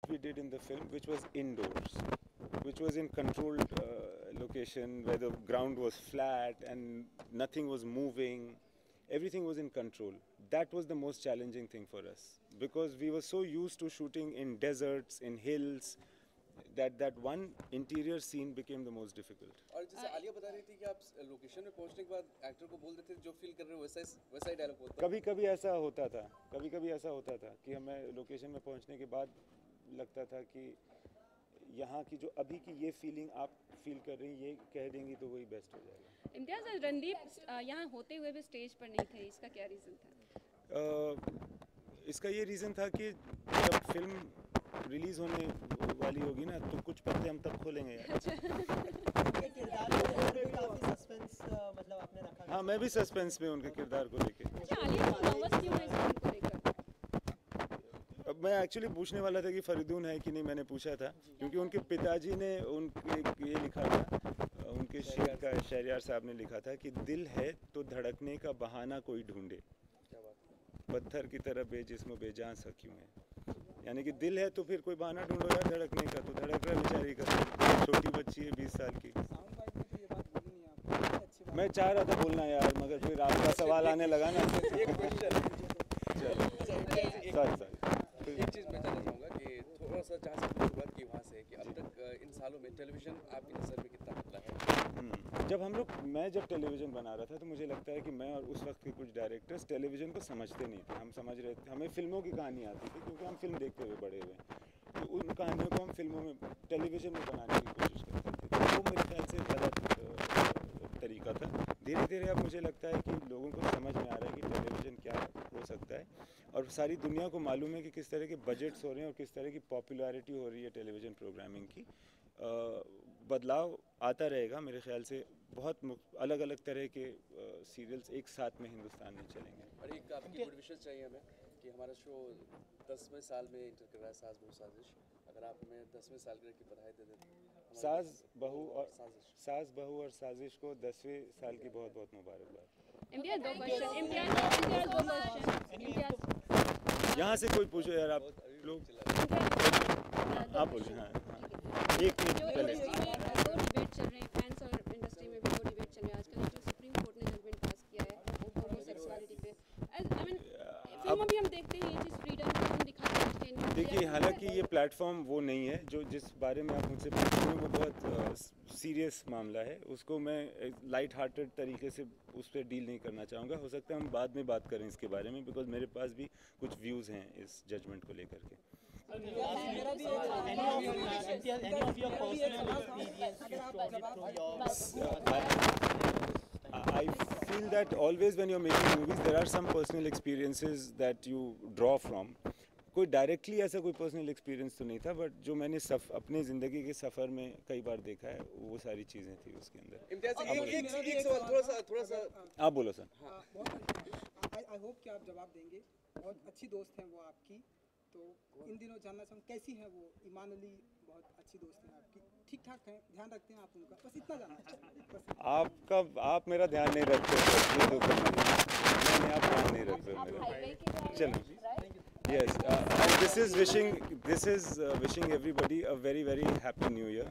we did in the film, which was indoors, which was in controlled location where the ground was flat and nothing was moving. Everything was in control. That was the most challenging thing for us because we were so used to shooting in deserts, in hills, that one interior scene became the most difficult. और जैसे आलिया बता रही थी कि आप location में पहुंचने के बाद एक्टर को बोल देते थे जो फील कर रहे हो वैसा ही डायलॉग बोलते कभी कभी ऐसा होता था, कभी ऐसा होता था कि हमें लोकेशन में पहुंचने के बाद लगता था कि यहाँ की जो अभी की ये फीलिंग आप फील कर रही हैं ये कह देंगी तो वही बेस्ट हो जाएगा। इम्तियाज, रणदीप यहाँ होते हुए भी स्टेज पर नहीं थे, इसका क्या रीज़न था? इसका ये रीज़न था कि जब फिल्म रिलीज़ होने वाली होगी ना तो कुछ पत्ते हम तब खोलेंगे यार। हाँ, मैं भी सस्पेंस में उनके किरदार को लेके। मैं एक्चुअली पूछने वाला था कि फरीदून है कि नहीं, मैंने पूछा था क्योंकि उनके पिताजी ने उनके ये लिखा था, उनके शेर का शहरयार साहब ने लिखा था कि दिल है तो धड़कने का बहाना कोई ढूंढे, पत्थर की तरह बेजिस्म बेजान सा क्यों है। यानी कि दिल है तो फिर कोई बहाना ढूंढो यार धड़कने का, तो धड़क रहा बेचारी का, छोटी बच्ची है 20 साल की। मैं चाह रहा था बोलना यार, मगर फिर आपका सवाल आने लगा ना। सॉरी एक चीज़ मैं जानना चाहूँगा कि थोड़ा सा जहाँ से शुरुआत की वहाँ से कि अब तक इन सालों में टेलीविज़न आपकी नज़र में कितना बदला है? मैं जब टेलीविज़न बना रहा था तो मुझे लगता है कि मैं और उस वक्त के कुछ डायरेक्टर्स टेलीविज़न को समझते नहीं थे। हम समझ रहे थे, हमें फिल्मों की कहानी आती थी क्योंकि हम फिल्म देखते हुए बड़े हुए हैं, तो उन कहानियों को हम फिल्मों में टेलीविज़न में बनाने की कोशिश करते थे। तो वो मेरे ख्याल से गलत तरीका था। धीरे धीरे अब मुझे लगता है कि लोगों को समझ में आ रहा है कि टेलीविज़न क्या हो सकता है और सारी दुनिया को मालूम है कि किस तरह के बजट्स हो रहे हैं और किस तरह की पॉपुलैरिटी हो रही है टेलीविज़न प्रोग्रामिंग की। बदलाव आता रहेगा मेरे ख्याल से, बहुत अलग अलग तरह के सीरियल्स एक साथ में हिंदुस्तान में चलेंगे। और एक आपकी गुड विशेष चाहिए हमें कि हमारा शो 10वें साल में इंटर कर रहा है, सास बहू साजिश। अगर आप हमें 10वें सालगिरह की बधाई दे दें। सास बहू और साजिश को 10वें साल की बहुत बहुत मुबारकबाद। इम्तियाज, दो क्वेश्चन। यहाँ से कोई पूछो यार, आप लोग आप बोलिए। हाँ, एक मिनट पहले दो डिबेट चल रहे हैं, फैंस और इंडस्ट्री में भी दो डिबेट चल रहे हैं आजकल। जो सुप्रीम कोर्ट ने जजमेंट पास किया है होमोसेक्सुअलिटी पे, आई मीन फिल्मों भी हम देखते हैं ये चीज़, फ्रीडम हम दिखाते हैं। देखिए, हालांकि ये प्लेटफॉर्म वो नहीं है जो जिस बारे में आप मुझसे पूछ रहे हैं, वो बहुत सीरियस मामला है। उसको मैं लाइट हार्टेड तरीके से उस पर डील नहीं करना चाहूँगा। हो सकता है हम बाद में बात करें इसके बारे में, बिकॉज मेरे पास भी कुछ व्यूज़ हैं इस जजमेंट को लेकर के। I feel that always when you're making movies, there are some personal experiences that you draw from. कोई डायरेक्टली ऐसा कोई पर्सनल एक्सपीरियंस तो नहीं था, बट जो मैंने अपने ज़िंदगी के सफ़र में कई बार देखा है वो सारी चीज़ें थी उसके अंदर। एक सवाल थोड़ा सा आप बोलो सर। आई होप कि आप जवाब देंगे। बहुत अच्छी दोस्त हैं वो आपकी, तो इन दिनों जानना चाहूँ कैसी हैं वो। ईमान अली बहुत अच्छी दोस्त हैं आपकी, ठीक ठाक हैं, ध्यान रखते हैं आप उनका, बस इतना जानना चाहूँ। आप मेरा ध्यान नहीं रखते, ये तो नहीं, आप ध्यान नहीं रखते मेरा। चलो, yes, this is wishing everybody a very very happy new year.